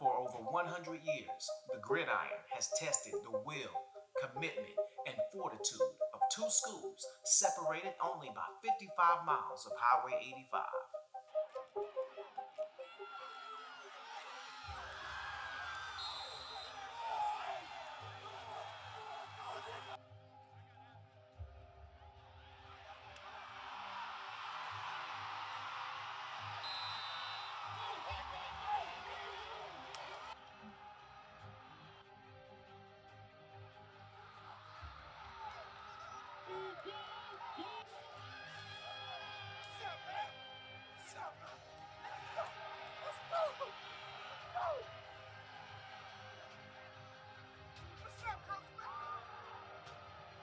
For over 100 years, the gridiron has tested the will, commitment, and fortitude of two schools separated only by 55 miles of Highway 85.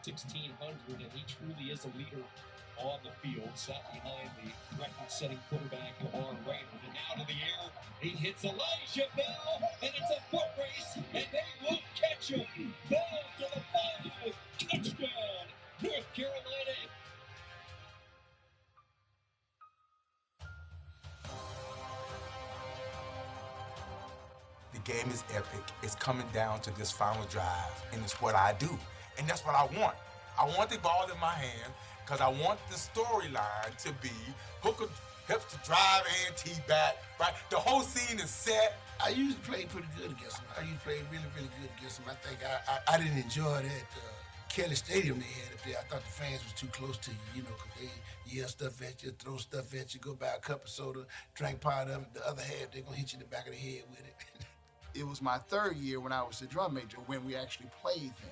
$1,600, and he truly is a leader on the field, sat behind the record-setting quarterback Lamar Raymond, and now to the air, he hits Elijah Bell, and it's a foot race, and they will catch him. Bell to the 5, touchdown, North Carolina. The game is epic. It's coming down to this final drive, and it's what I do. And that's what I want. I want the ball in my hand because I want the storyline to be Hooker helps to drive A&T back, right? The whole scene is set. I usually played pretty good against them. I usually played really, really good against them. I think I didn't enjoy that Kelly Stadium they had up there. I thought the fans was too close to you, because they yell stuff at you, throw stuff at you, go buy a cup of soda, drink part of it. The other half, they're going to hit you in the back of the head with it. It was my third year when I was the drum major when we actually played them.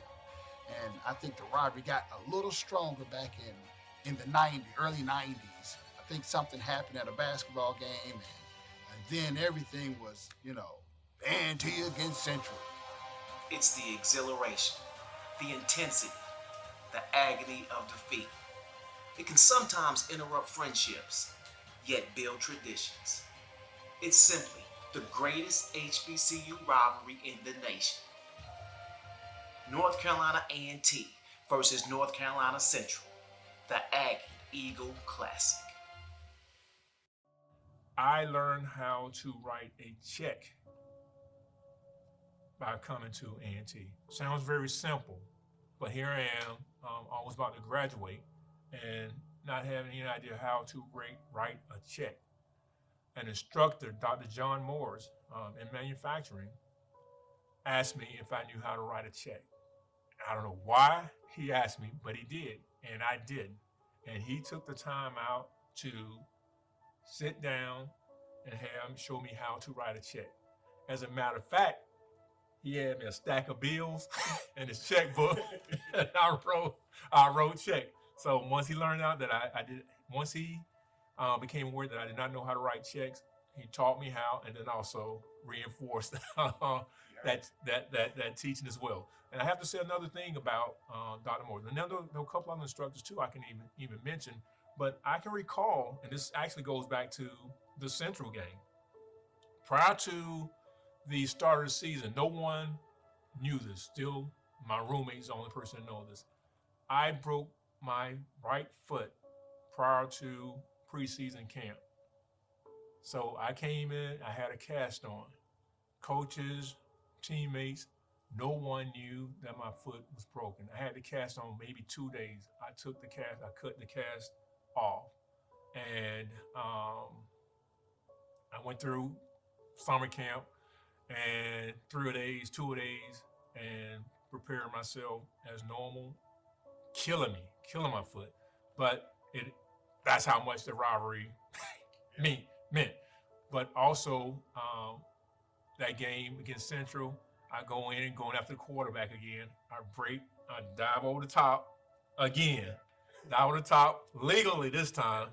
And I think the rivalry got a little stronger back in the early 90s. I think something happened at a basketball game, and then everything was, A&T against Central. It's the exhilaration, the intensity, the agony of defeat. It can sometimes interrupt friendships, yet build traditions. It's simply the greatest HBCU rivalry in the nation. North Carolina A&T versus North Carolina Central, the Aggie Eagle Classic. I learned how to write a check by coming to A&T. Sounds very simple, but here I am, I was about to graduate and not having any idea how to write a check. An instructor, Dr. John Moores, in manufacturing, asked me if I knew how to write a check. I don't know why he asked me, but he did, and I did. And he took the time out to sit down and have him show me how to write a check. As a matter of fact, he had me a stack of bills and his checkbook, and I wrote check. So once he learned out that I did, once he became aware that I did not know how to write checks, he taught me how, and then also reinforced that teaching as well. And I have to say another thing about Dr. Moore. And there are a couple other instructors too I can even mention, but I can recall, and this actually goes back to the Central game. Prior to the start of the season, no one knew this. Still, my roommate's the only person that knows this. I broke my right foot prior to preseason camp. So I came in, I had a cast on. Coaches, teammates, no one knew that my foot was broken. I had the cast on maybe 2 days. I cut the cast off. And I went through summer camp and 2 days, and prepared myself as normal, killing my foot. But that's how much the rivalry meant. But also, that game against Central, I go in and going after the quarterback again. I dive over the top again. Dive over the top, legally this time.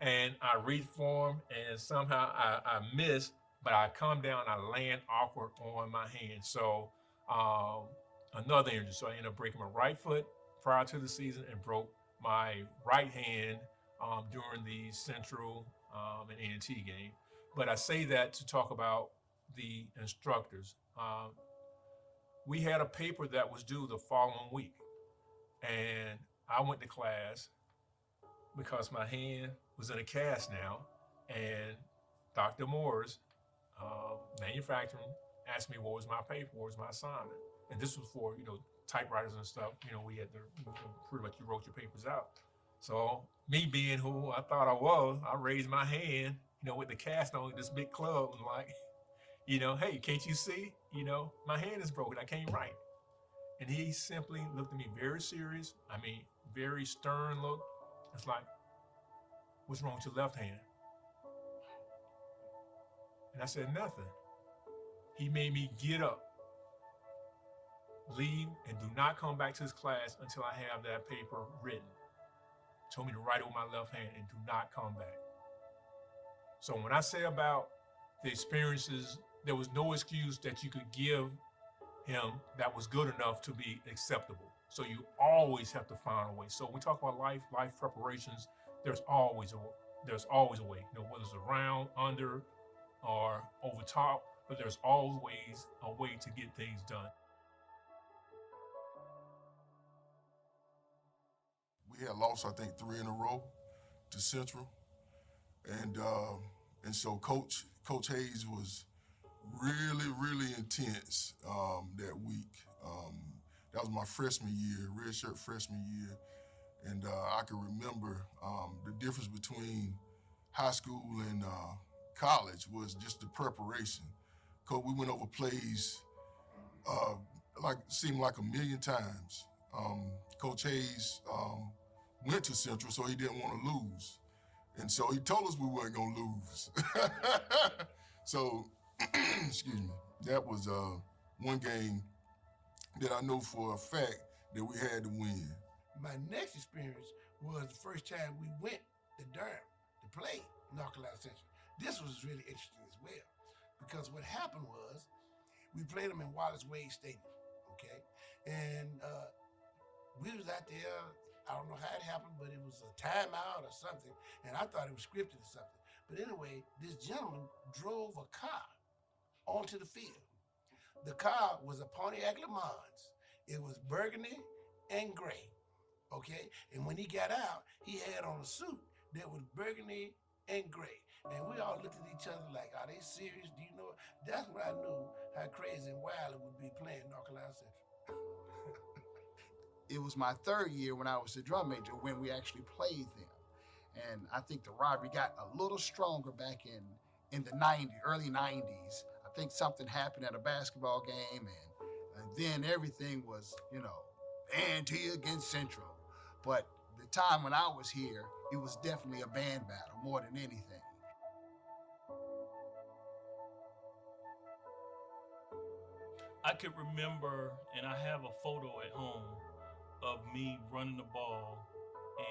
And I reach for him, and somehow I miss, but I come down, I land awkward on my hand. So another injury. So I ended up breaking my right foot prior to the season and broke my right hand during the Central and A&T game. But I say that to talk about the instructors. We had a paper that was due the following week, and I went to class because my hand was in a cast now, and Dr. Moores manufacturing asked me what was my paper, what was my assignment. And this was for, typewriters and stuff. We had to, pretty much you wrote your papers out. So me being who I thought I was, I raised my hand, with the cast on this big club and like, hey, can't you see? My hand is broken, I can't write. And he simply looked at me very serious, very stern look. It's like, what's wrong with your left hand? And I said, nothing. He made me get up, leave, and do not come back to his class until I have that paper written. Told me to write it with my left hand and do not come back. So when I say about the experiences, there was no excuse that you could give him that was good enough to be acceptable. So you always have to find a way. So when we talk about life preparations, there's always a way. Whether it's around, under, or over top, but there's always a way to get things done. We had lost, I think, 3 in a row to Central, and so Coach Hayes was really, really intense that week. That was my freshman year, redshirt freshman year, and I can remember the difference between high school and college was just the preparation. Coach, we went over plays seemed like a million times. Coach Hayes went to Central, so he didn't want to lose. And so he told us we weren't going to lose. So, excuse me, that was one game that I know for a fact that we had to win. My next experience was the first time we went to Durham to play North Carolina Central. This was really interesting as well, because what happened was we played them in Wallace Wade Stadium, okay? And we was out there, I don't know how it happened, but it was a timeout or something, and I thought it was scripted or something. But anyway, this gentleman drove a car onto the field. The car was a Pontiac Le Mans. It was burgundy and gray, okay? And when he got out, he had on a suit that was burgundy and gray. And we all looked at each other like, are they serious? Do you know? That's when I knew how crazy and wild it would be playing North Carolina Central. It was my third year when I was the drum major when we actually played them. And I think the rivalry got a little stronger back in the 90s, early 90s. I think something happened at a basketball game, and then everything was, A&T against Central. But the time when I was here, it was definitely a band battle more than anything. I could remember, and I have a photo at home of me running the ball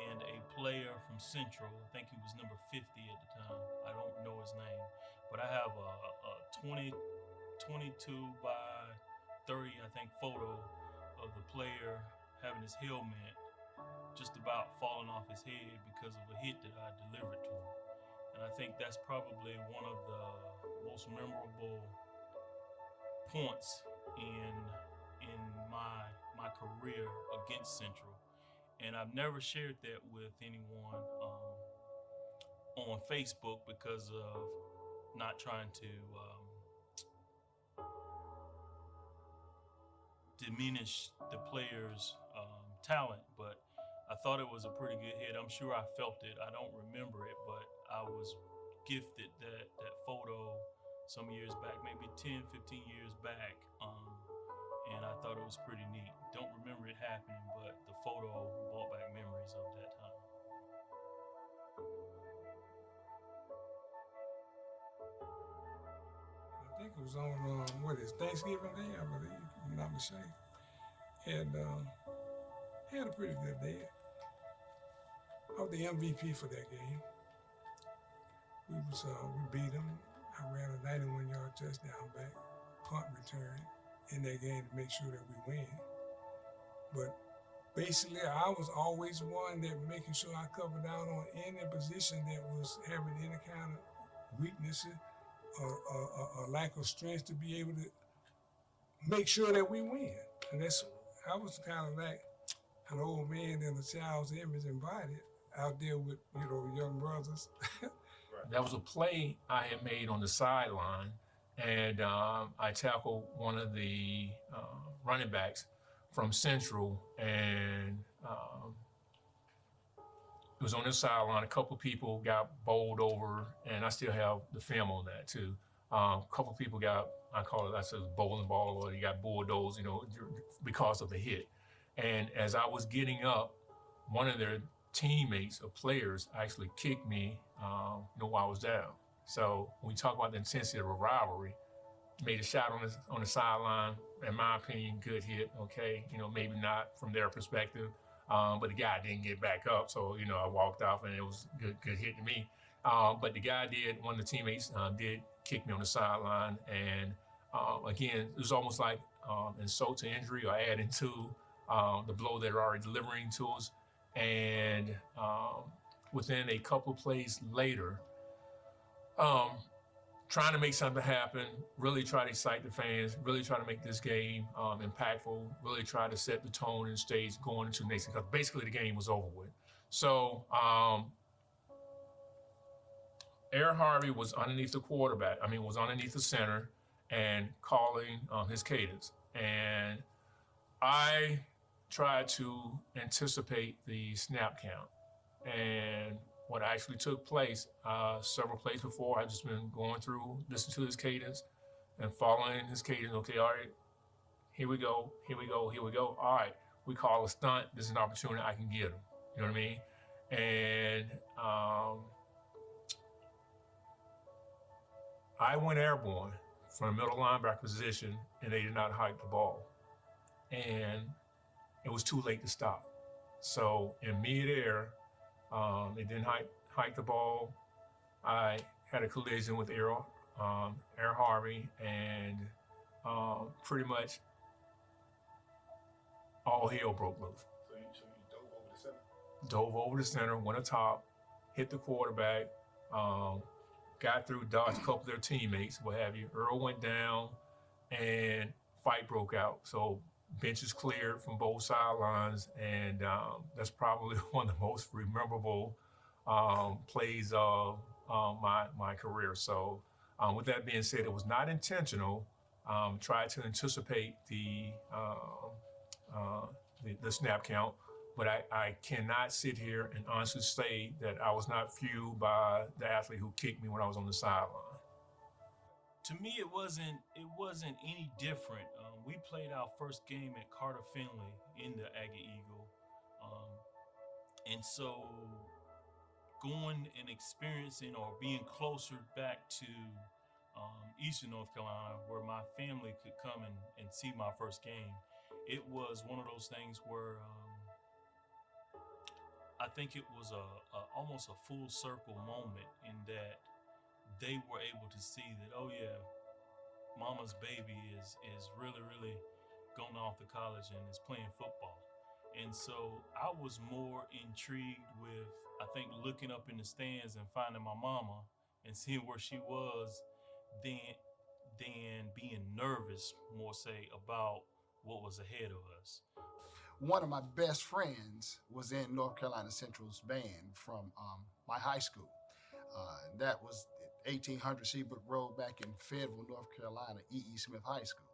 and a player from Central, I think he was number 50 at the time, I don't know his name, but I have a 22 by 30, I think, photo of the player having his helmet just about falling off his head because of a hit that I delivered to him. And I think that's probably one of the most memorable points in my career against Central. And I've never shared that with anyone on Facebook because of not trying to diminish the player's talent, but I thought it was a pretty good hit. I'm sure I felt it. I don't remember it, but I was gifted that photo some years back, maybe 10, 15 years back. And I thought it was pretty neat. Don't remember it happening, but the photo brought back memories of that time. I think it was on, Thanksgiving Day, I believe, if I'm not mistaken. And had a pretty good day. I was the MVP for that game. We beat them. I ran a 91-yard touchdown back, punt return in that game to make sure that we win. But basically, I was always one that making sure I covered down on any position that was having any kind of weaknesses or lack of strength to be able to make sure that we win. And I was kind of like an old man in a child's image and body out there with, young brothers. That was a play I had made on the sideline and I tackled one of the running backs from Central, and it was on the sideline. A couple people got bowled over, and I still have the film on that too. A couple people got, I call it, I said bowling ball, or you got bulldozed, because of the hit. And as I was getting up, one of their teammates or players actually kicked me, while I was down. So when we talk about the intensity of a rivalry, made a shot on the sideline. In my opinion, good hit. Okay, maybe not from their perspective, but the guy didn't get back up. So I walked off, and it was good hit to me. But the guy did. One of the teammates did kick me on the sideline, and again, it was almost like insult to injury, or adding to the blow they're already delivering to us. And within a couple of plays later, trying to make something happen, really try to excite the fans, really try to make this game impactful, really try to set the tone and stage going into the next, because basically the game was over with. So Aaron Harvey was underneath the quarterback, was underneath the center and calling his cadence. And I tried to anticipate the snap count. And what actually took place several plays before, I've just been going through, listening to his cadence and following his cadence. Okay, all right, here we go. All right, we call a stunt. This is an opportunity I can get him. You know what I mean? And I went airborne from the middle linebacker position, and they did not hike the ball. And it was too late to stop. So in midair, they didn't hike the ball. I had a collision with Air Harvey, and pretty much all hell broke loose. So you dove over the center? Dove over the center, went atop, hit the quarterback, got through, dodged a couple of their teammates, what have you. Earl went down, and fight broke out. So benches cleared from both sidelines, and that's probably one of the most memorable plays of my career. So with that being said, it was not intentional. Tried to anticipate the snap count, but I cannot sit here and honestly say that I was not fueled by the athlete who kicked me when I was on the sideline. To me, it wasn't any different. We played our first game at Carter Finley in the Aggie Eagle, and so going and experiencing or being closer back to Eastern North Carolina, where my family could come and see my first game, it was one of those things where I think it was almost a full circle moment, in that they were able to see that, oh yeah, mama's baby is really, really going off to college and is playing football. And so I was more intrigued with, I think, looking up in the stands and finding my mama and seeing where she was, than being nervous, more say, about what was ahead of us. One of my best friends was in North Carolina Central's band from my high school. That was 1800 Seabrook Road back in Fayetteville, North Carolina, E.E. Smith High School.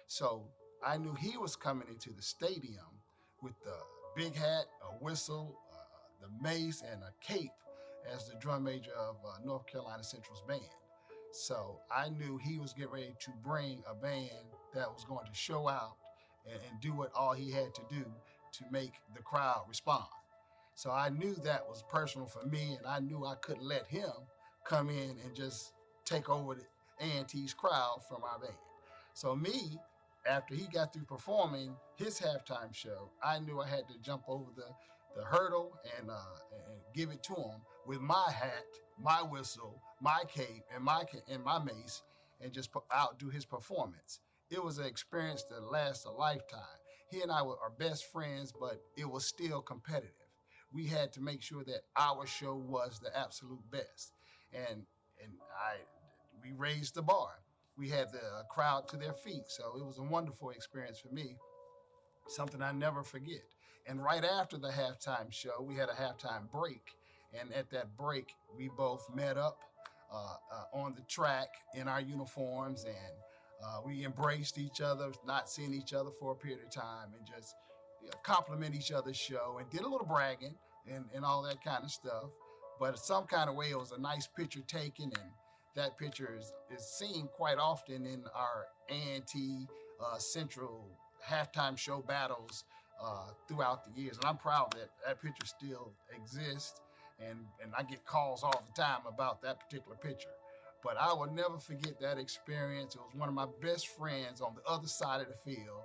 So I knew he was coming into the stadium with the big hat, a whistle, the mace, and a cape as the drum major of North Carolina Central's band. So I knew he was getting ready to bring a band that was going to show out and do what all he had to do to make the crowd respond. So I knew that was personal for me, and I knew I couldn't let him come in and just take over the A&T's crowd from our band. So me, after he got through performing his halftime show, I knew I had to jump over the hurdle and give it to him with my hat, my whistle, my cape, and my mace, and just outdo his performance. It was an experience that lasts a lifetime. He and I are best friends, but it was still competitive. We had to make sure that our show was the absolute best. And we raised the bar. We had the crowd to their feet. So it was a wonderful experience for me, something I never forget. And right after the halftime show, we had a halftime break. And at that break, we both met up on the track in our uniforms, and we embraced each other, not seeing each other for a period of time, and just compliment each other's show and did a little bragging and all that kind of stuff. But some kind of way, it was a nice picture taken, and that picture is seen quite often in our A&T Central halftime show battles throughout the years. And I'm proud that that picture still exists, and I get calls all the time about that particular picture. But I will never forget that experience. It was one of my best friends on the other side of the field,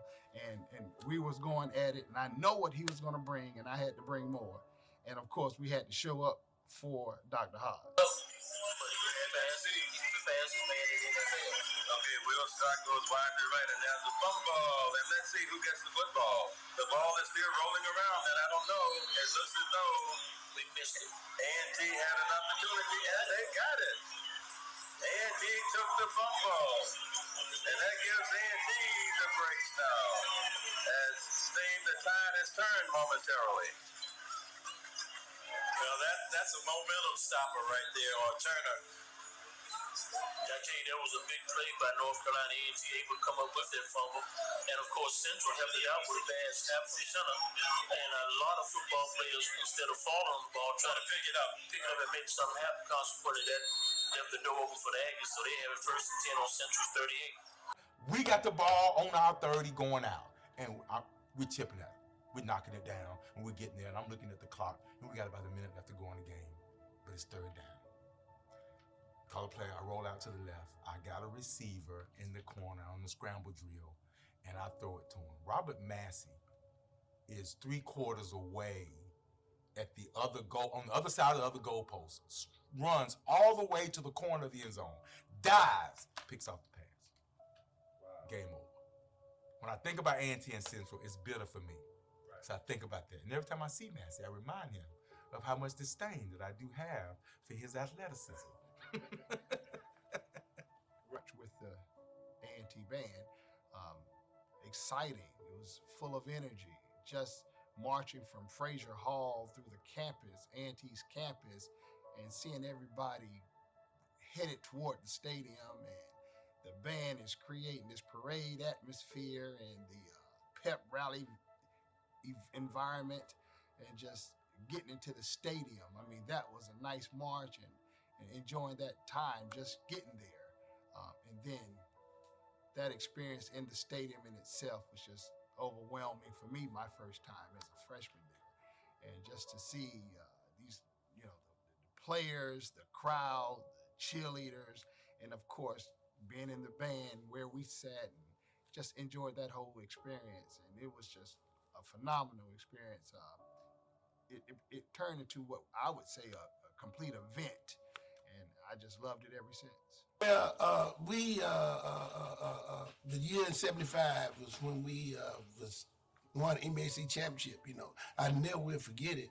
and we was going at it, and I know what he was going to bring, and I had to bring more. And of course, we had to show up for Dr. Hodge. Okay, Will Stark goes wide to right, and there's a fumble. And let's see who gets the football. The ball is still rolling around, and I don't know. It looks as though we missed it. A&T had an opportunity, and they got it. A&T took the fumble, and that gives A&T the breaks now. As the tide has turned momentarily. Well, that's a momentum stopper right there, or turner. I tell you, there was a big play by North Carolina A&T, able to come up with that fumble. And, of course, Central helped it out with a bad snap from center. And a lot of football players, instead of falling on the ball, trying to pick it up and make something happen, consequently that left the door open for the Aggies, so they have it 1st and 10 on Central's 38. We got the ball on our 30 going out, and we're chipping at it. We're knocking it down, and we're getting there, and I'm looking at the clock, and we got about a minute left to go in the game, but it's 3rd down. Call a play, I roll out to the left. I got a receiver in the corner on the scramble drill, and I throw it to him. Robert Massey is 3/4 away at the other goal, on the other side of the other goalpost, runs all the way to the corner of the end zone, dives, picks off the pass. Wow. Game over. When I think about A&T and Central, it's bitter for me. Right. So I think about that. And every time I see Massey, I remind him of how much disdain that I do have for his athleticism. With the A&T band, exciting. It was full of energy. Just marching from Frazier Hall through the campus, A&T's campus, and seeing everybody headed toward the stadium, and the band is creating this parade atmosphere and the pep rally environment, and just getting into the stadium. I mean, that was a nice march, and enjoying that time, just getting there. And then that experience in the stadium in itself was just overwhelming for me, my first time as a freshman there. And just to see these, the players, the crowd, the cheerleaders, and of course, being in the band where we sat, and just enjoyed that whole experience. And it was just a phenomenal experience. It turned into what I would say a complete event. And I just loved it ever since. Well, the year in '75 was when we won NBAC championship. I never will forget it.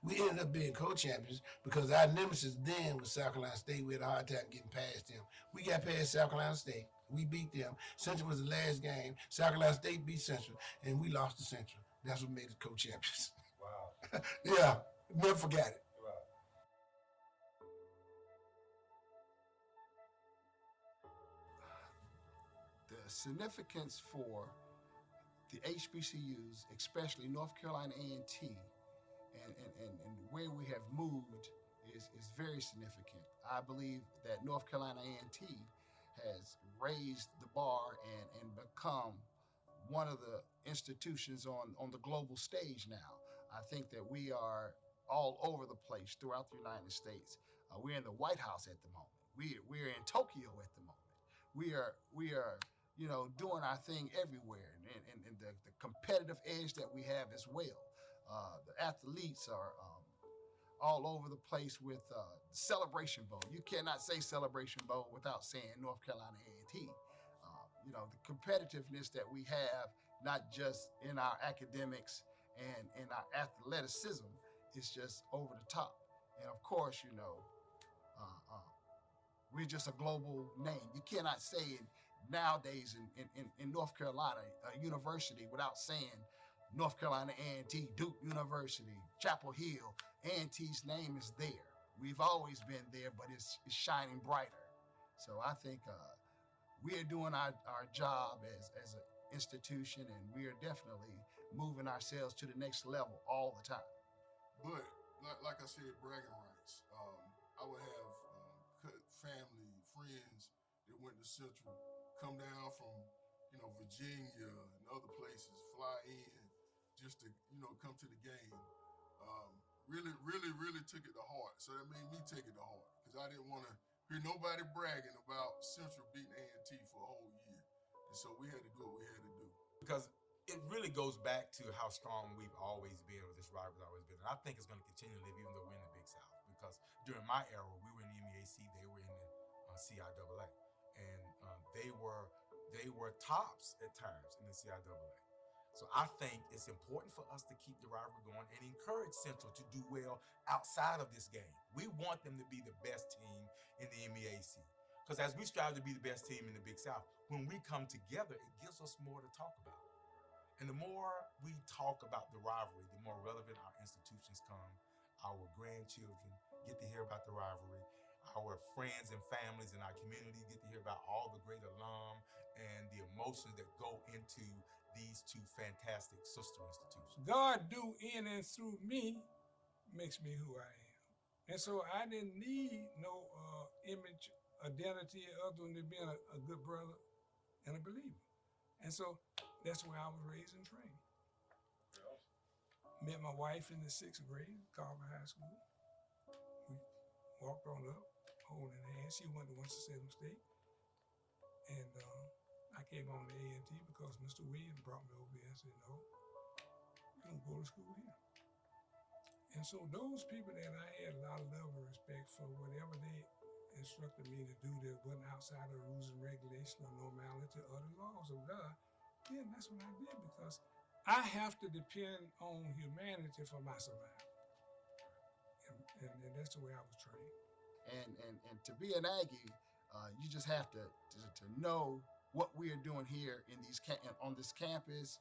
We ended up being co-champions because our nemesis then was South Carolina State. We had a hard time getting past them. We got past South Carolina State. We beat them. Central was the last game. South Carolina State beat Central, and we lost to Central. That's what made us co-champions. Wow. Yeah, never forgot it. The significance for the HBCUs, especially North Carolina A&T, and where we have moved is very significant. I believe that North Carolina A&T has raised the bar and become one of the institutions on the global stage now. I think that we are all over the place throughout the United States. We're in the White House at the moment. We're in Tokyo at the moment. We are doing our thing everywhere, and the competitive edge that we have as well. The athletes are all over the place with the Celebration Bowl. You cannot say Celebration Bowl without saying North Carolina A&T. The competitiveness that we have, not just in our academics and in our athleticism, is just over the top. And of course, we're just a global name. You cannot say it nowadays in North Carolina University without saying North Carolina A&T, Duke University, Chapel Hill. A&T's name is there. we've always been there, but it's shining brighter. So I think we are doing our job as an institution, and we are definitely moving ourselves to the next level all the time. But like I said, bragging rights. I would have family, friends that went to Central come down from, Virginia and other places, fly in just to, come to the game. Really, really, really took it to heart. So that made me take it to heart because I didn't want to hear nobody bragging about Central beating A&T for a whole year. And so we had to do what we had to do. Because it really goes back to how strong we've always been, or this rivalry's always been. And I think it's going to continue to live even though we're in the Big South. Because during my era, we were in the MEAC, they were in the CIAA. And they were tops at times in the CIAA. So I think it's important for us to keep the rivalry going and encourage Central to do well outside of this game. We want them to be the best team in the MEAC. Because as we strive to be the best team in the Big South, when we come together, it gives us more to talk about. And the more we talk about the rivalry, the more relevant our institutions come. Our grandchildren get to hear about the rivalry. Our friends and families in our community get to hear about all the great alum and the emotions that go into these two fantastic sister institutions. God do in and through me makes me who I am. And so I didn't need no image, identity other than being a good brother and a believer. And so that's where I was raised and trained. Met my wife in the 6th grade, Carver High School. We walked on up, holding hands. She went to Winston-Salem State. And I came on to A&T because Mr. Williams brought me over here and said, no, you don't go to school here. And so those people that I had a lot of love and respect for, whatever they instructed me to do that wasn't outside of the rules and regulations or normality or the laws of God, then that's what I did, because I have to depend on humanity for my survival. And that's the way I was trained. And to be an Aggie, you just have to know what we are doing here in on this campus,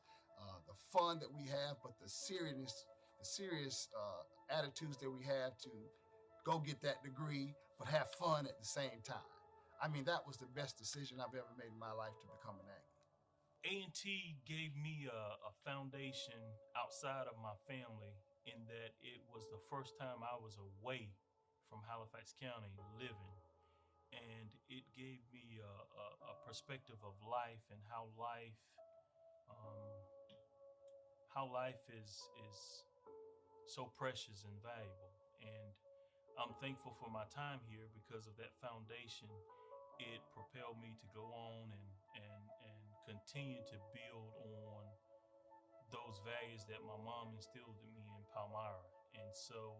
the fun that we have, but the serious attitudes that we have to go get that degree, but have fun at the same time. I mean, that was the best decision I've ever made in my life, to become an Aggie. A&T gave me a foundation outside of my family, in that it was the first time I was away from Halifax County living. And it gave me a perspective of life and how life is so precious and valuable. And I'm thankful for my time here because of that foundation. It propelled me to go on and continue to build on those values that my mom instilled in me in Palmyra. And so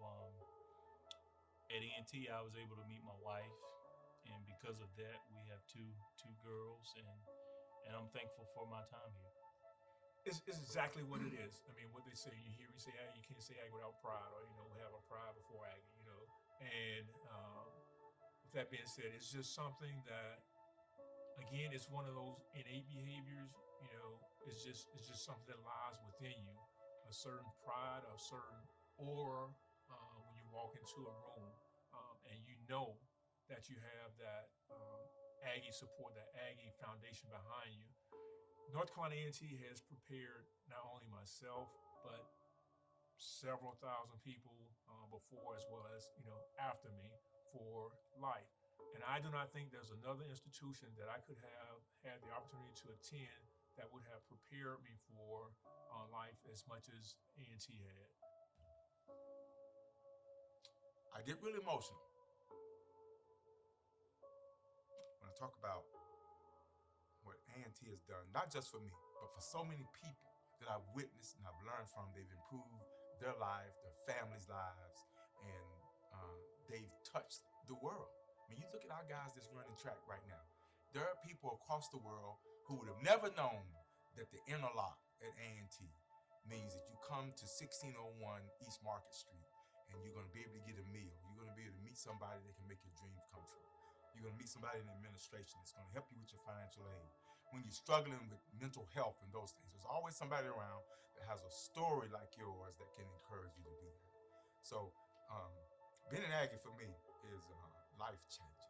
at A&T, I was able to meet my wife. And because of that, we have two girls, and I'm thankful for my time here. It's exactly what it is. I mean, what they say, you say Aggie, you can't say Aggie without pride, or, have a pride before Aggie, And with that being said, it's just something that, again, it's one of those innate behaviors, it's just something that lies within you, a certain pride, a certain aura when you walk into a room, and you know that you have that Aggie support, that Aggie foundation behind you. North Carolina A&T has prepared not only myself, but several thousand people before, as well as, after me, for life. And I do not think there's another institution that I could have had the opportunity to attend that would have prepared me for life as much as A&T had. I get really emotional when I talk about what A&T has done, not just for me, but for so many people that I've witnessed and I've learned from. They've improved their life, their families' lives, and they've touched the world. I mean, you look at our guys that's running track right now. There are people across the world who would have never known that the interlock at A&T means that you come to 1601 East Market Street and you're going to be able to get a meal. You're going to be able to meet somebody that can make your dreams come true. You're going to meet somebody in administration that's going to help you with your financial aid. When you're struggling with mental health and those things, there's always somebody around that has a story like yours that can encourage you to do that. So Being an Aggie for me is life changing.